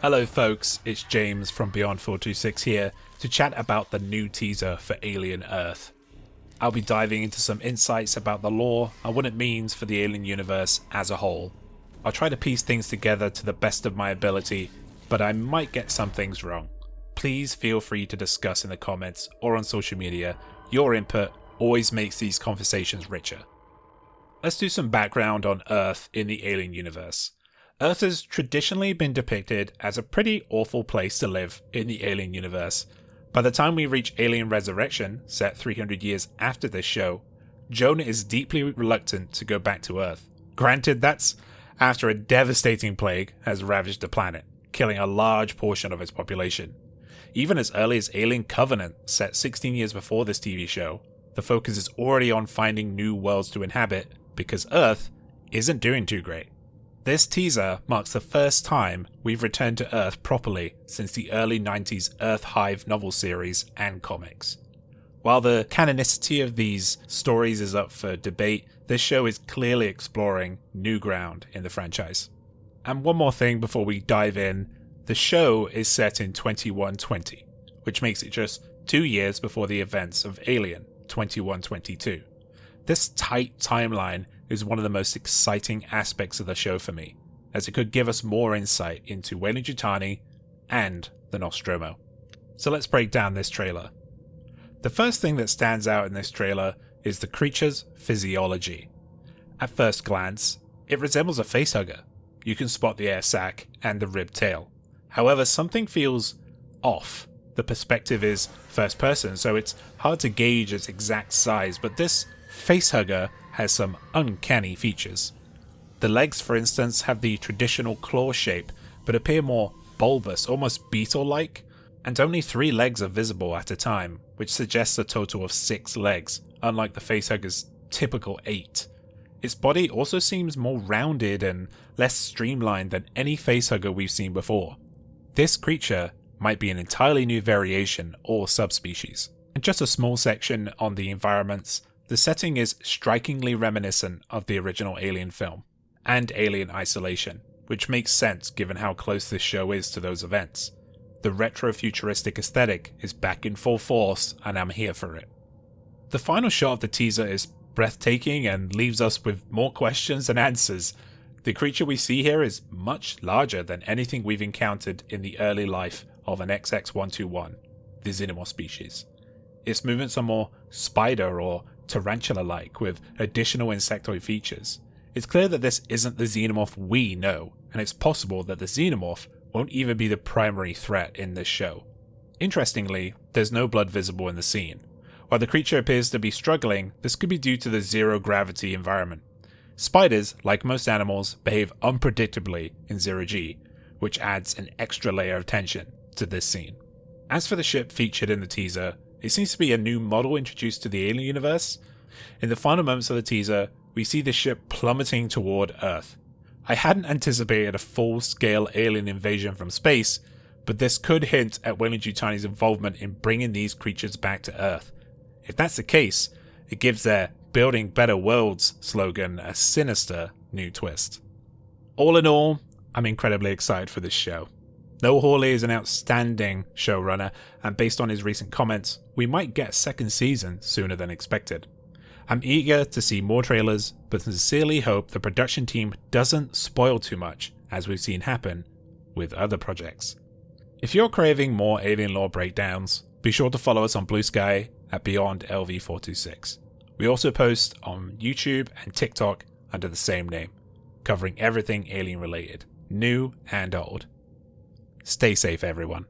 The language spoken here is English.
Hello folks, it's James from Beyond 426 here to chat about the new teaser for Alien Earth. I'll be diving into some insights about the lore and what it means for the Alien universe as a whole. I'll try to piece things together to the best of my ability, but I might get some things wrong. Please feel free to discuss in the comments or on social media. Your input always makes these conversations richer. Let's do some background on Earth in the Alien universe. Earth has traditionally been depicted as a pretty awful place to live in the Alien universe. By the time we reach Alien Resurrection, set 300 years after this show, Jonah is deeply reluctant to go back to Earth. Granted, that's after a devastating plague has ravaged the planet, killing a large portion of its population. Even as early as Alien Covenant, set 16 years before this TV show, the focus is already on finding new worlds to inhabit because Earth isn't doing too great. This teaser marks the first time we've returned to Earth properly since the early 90s Earth Hive novel series and comics. While the canonicity of these stories is up for debate, this show is clearly exploring new ground in the franchise. And one more thing before we dive in, the show is set in 2120, which makes it just 2 years before the events of Alien 2122. This tight timeline is one of the most exciting aspects of the show for me, as it could give us more insight into Weyland-Yutani and the Nostromo. So let's break down this trailer. The first thing that stands out in this trailer is the creature's physiology. At first glance, it resembles a facehugger. You can spot the air sac and the ribbed tail. However, something feels off. The perspective is first person, so it's hard to gauge its exact size, but this facehugger has some uncanny features. The legs, for instance, have the traditional claw shape, but appear more bulbous, almost beetle-like, and only 3 legs are visible at a time, which suggests a total of 6 legs, unlike the facehugger's typical 8. Its body also seems more rounded and less streamlined than any facehugger we've seen before. This creature might be an entirely new variation or subspecies. And just a small section on the environments. The setting is strikingly reminiscent of the original Alien film, and Alien Isolation, which makes sense given how close this show is to those events. The retro-futuristic aesthetic is back in full force, and I'm here for it. The final shot of the teaser is breathtaking and leaves us with more questions than answers. The creature we see here is much larger than anything we've encountered in the early life of an XX-121, the Xenomorph species. Its movements are more spider or tarantula-like, with additional insectoid features. It's clear that this isn't the Xenomorph we know, and it's possible that the Xenomorph won't even be the primary threat in this show. Interestingly, there's no blood visible in the scene. While the creature appears to be struggling, this could be due to the zero-gravity environment. Spiders, like most animals, behave unpredictably in zero-G, which adds an extra layer of tension to this scene. As for the ship featured in the teaser, it seems to be a new model introduced to the Alien universe. In the final moments of the teaser, we see the ship plummeting toward Earth. I hadn't anticipated a full-scale alien invasion from space, but this could hint at Weyland-Yutani's involvement in bringing these creatures back to Earth. If that's the case, it gives their "Building Better Worlds" slogan a sinister new twist. All in all, I'm incredibly excited for this show. Noah Hawley is an outstanding showrunner, and based on his recent comments, we might get a second season sooner than expected. I'm eager to see more trailers, but sincerely hope the production team doesn't spoil too much, as we've seen happen with other projects. If you're craving more alien lore breakdowns, be sure to follow us on Blue Sky at Beyond LV426. We also post on YouTube and TikTok under the same name, covering everything alien related, new and old. Stay safe, everyone.